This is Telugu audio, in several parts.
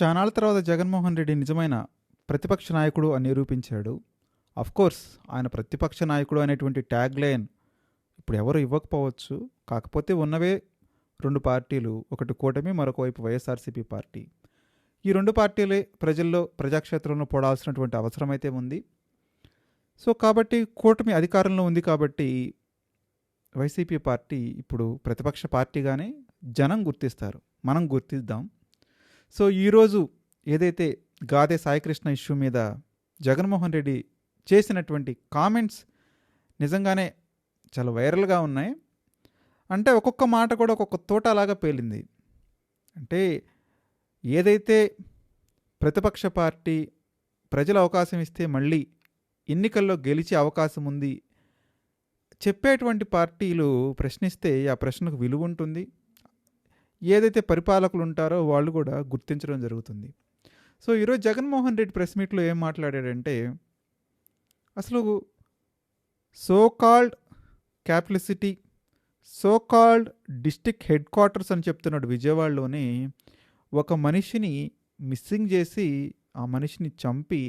చానాళ్ళ తర్వాత జగన్మోహన్ రెడ్డి నిజమైన ప్రతిపక్ష నాయకుడు అని నిరూపించాడు. అఫ్‌కోర్స్ ఆయన ప్రతిపక్ష నాయకుడు అనేటువంటి ట్యాగ్ లైన్ ఇప్పుడు ఎవరు ఇవ్వకపోవచ్చు. కాకపోతే ఉన్నవే 2 పార్టీలు. ఒకటి కూటమి, మరొక వైపు వైఎస్ఆర్‌సీపీ పార్టీ. ఈ 2 పార్టీలే ప్రజల్లో, ప్రజాక్షేత్రంలో పోడాల్సినటువంటి అవసరమైతే ఉంది. సో, కాబట్టి కూటమి అధికారంలో ఉంది కాబట్టి వైసీపీ పార్టీ ఇప్పుడు ప్రతిపక్ష పార్టీగానే జనం గుర్తిస్తారు. మనం గుర్తిద్దాం. సో, ఈరోజు ఏదైతే గాదె సాయికృష్ణ ఇష్యూ మీద జగన్మోహన్ రెడ్డి చేసినటువంటి కామెంట్స్ నిజంగానే చాలా వైరల్గా ఉన్నాయి. అంటే ఒక్కొక్క మాట కూడా ఒక్కొక్క తోటలాగా పేలింది. అంటే ఏదైతే ప్రతిపక్ష పార్టీ ప్రజలు అవకాశం ఇస్తే మళ్ళీ ఎన్నికల్లో గెలిచే అవకాశం ఉంది చెప్పేటువంటి పార్టీలు ప్రశ్నిస్తే ఆ ప్రశ్నకు విలువ ఉంటుంది. ఏదైతే పరిపాలకులు ఉంటారో వాళ్ళు కూడా గుర్తించడం జరుగుతుంది. సో, ఈరోజు జగన్మోహన్ రెడ్డి ప్రెస్ మీట్లో ఏం మాట్లాడాడంటే, అసలు so called capital city, so called district head quarters అని చెప్తున్నాడు విజయవాడలోని. ఒక మనిషిని మిస్సింగ్ చేసి, ఆ మనిషిని చంపి,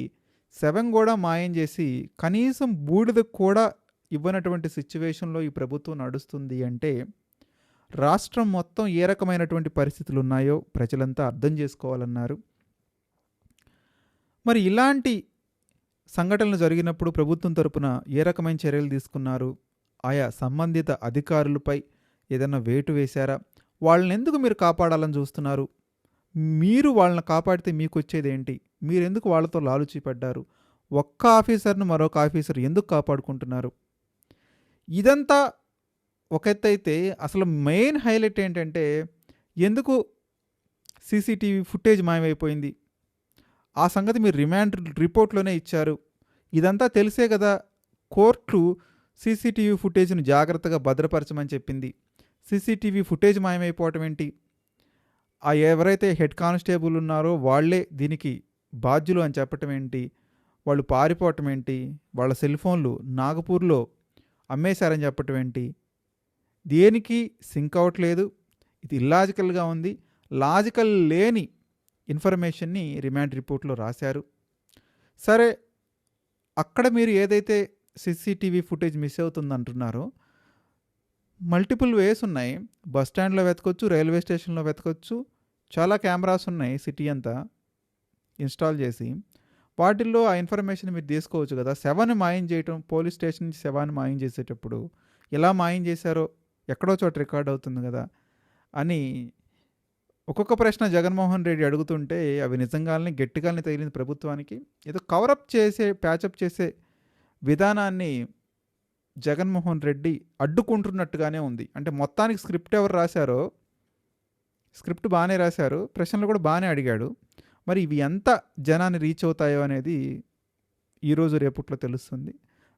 శవం కూడా మాయం చేసి, కనీసం బూడిద కూడా ఇవ్వనటువంటి సిచ్యువేషన్లో ఈ ప్రభుత్వం నడుస్తుంది అంటే రాష్ట్రం మొత్తం ఏ రకమైనటువంటి పరిస్థితులు ఉన్నాయో ప్రజలంతా అర్థం చేసుకోవాలన్నారు. మరి ఇలాంటి సంఘటనలు జరిగినప్పుడు ప్రభుత్వం తరపున ఏ రకమైన చర్యలు తీసుకున్నారు? ఆయా సంబంధిత అధికారులపై ఏదైనా వేటు వేశారా? వాళ్ళని ఎందుకు మీరు కాపాడాలని చూస్తున్నారు? మీరు వాళ్ళని కాపాడితే మీకు వచ్చేది ఏంటి? మీరెందుకు వాళ్ళతో లాలుచి పడ్డారు? ఒక్క ఆఫీసర్ను మరొక ఆఫీసర్ ఎందుకు కాపాడుకుంటున్నారు? ఇదంతా ఒక ఎత్తైతే అసలు మెయిన్ హైలైట్ ఏంటంటే, ఎందుకు సీసీటీవీ ఫుటేజ్ మాయమైపోయింది? ఆ సంగతి మీరు రిమాండ్ రిపోర్ట్లోనే ఇచ్చారు. ఇదంతా తెలిసే కదా కోర్టు సీసీటీవీ ఫుటేజ్ను జాగ్రత్తగా భద్రపరచమని చెప్పింది. సీసీటీవీ ఫుటేజ్ మాయమైపోవటం ఏంటి? ఆ ఎవరైతే హెడ్ కానిస్టేబుల్ ఉన్నారో వాళ్ళే దీనికి బాధ్యులు అని చెప్పటం ఏంటి? వాళ్ళు పారిపోవటం ఏంటి? వాళ్ళ సెల్ ఫోన్లు నాగపూర్లో అమ్మేశారని చెప్పటం ఏంటి? దేనికి సింక్ అవ్వట్లేదు. ఇది ఇల్లాజికల్గా ఉంది. లాజికల్ లేని ఇన్ఫర్మేషన్ని రిమాండ్ రిపోర్ట్లో రాశారు. సరే, అక్కడ మీరు ఏదైతే సీసీటీవీ ఫుటేజ్ మిస్ అవుతుందంటున్నారో మల్టిపుల్ వేస్ ఉన్నాయి. బస్ స్టాండ్లో వెతకొచ్చు, రైల్వే స్టేషన్లో వెతకొచ్చు. చాలా కెమెరాస్ ఉన్నాయి సిటీ అంతా ఇన్స్టాల్ చేసి. వాటిల్లో ఆ ఇన్ఫర్మేషన్ మీరు తీసుకోవచ్చు కదా. శవాన్ని మాయం చేయటం, పోలీస్ స్టేషన్ నుంచి శవాన్ని మాయం చేసేటప్పుడు ఎలా మాయం చేశారో ఎక్కడో చోట రికార్డ్ అవుతుంది కదా అని ఒక్కొక్క ప్రశ్న జగన్మోహన్ రెడ్డి అడుగుతుంటే అవి నిజంగానే గట్టిగానే తగిలింది ప్రభుత్వానికి. ఏదో కవరప్ చేసే, ప్యాచప్ చేసే విధానాన్ని జగన్మోహన్ రెడ్డి అడ్డుకుంటున్నట్టుగానే ఉంది. అంటే మొత్తానికి స్క్రిప్ట్ ఎవరు రాశారో స్క్రిప్ట్ బాగానే రాశారు, ప్రశ్నలు కూడా బాగానే అడిగాడు. మరి ఇవి ఎంత జనాన్ని రీచ్ అవుతాయో అనేది ఈరోజు రేపట్లో తెలుస్తుంది.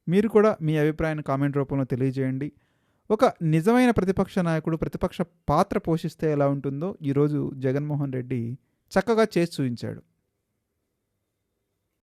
మీరు కూడా మీ అభిప్రాయాన్ని కామెంట్ రూపంలో తెలియజేయండి. ఒక నిజమైన ప్రతిపక్ష నాయకుడు ప్రతిపక్ష పాత్ర పోషిస్తే ఎలా ఉంటుందో ఈరోజు జగన్మోహన్ రెడ్డి చక్కగా చేసి చూపించాడు.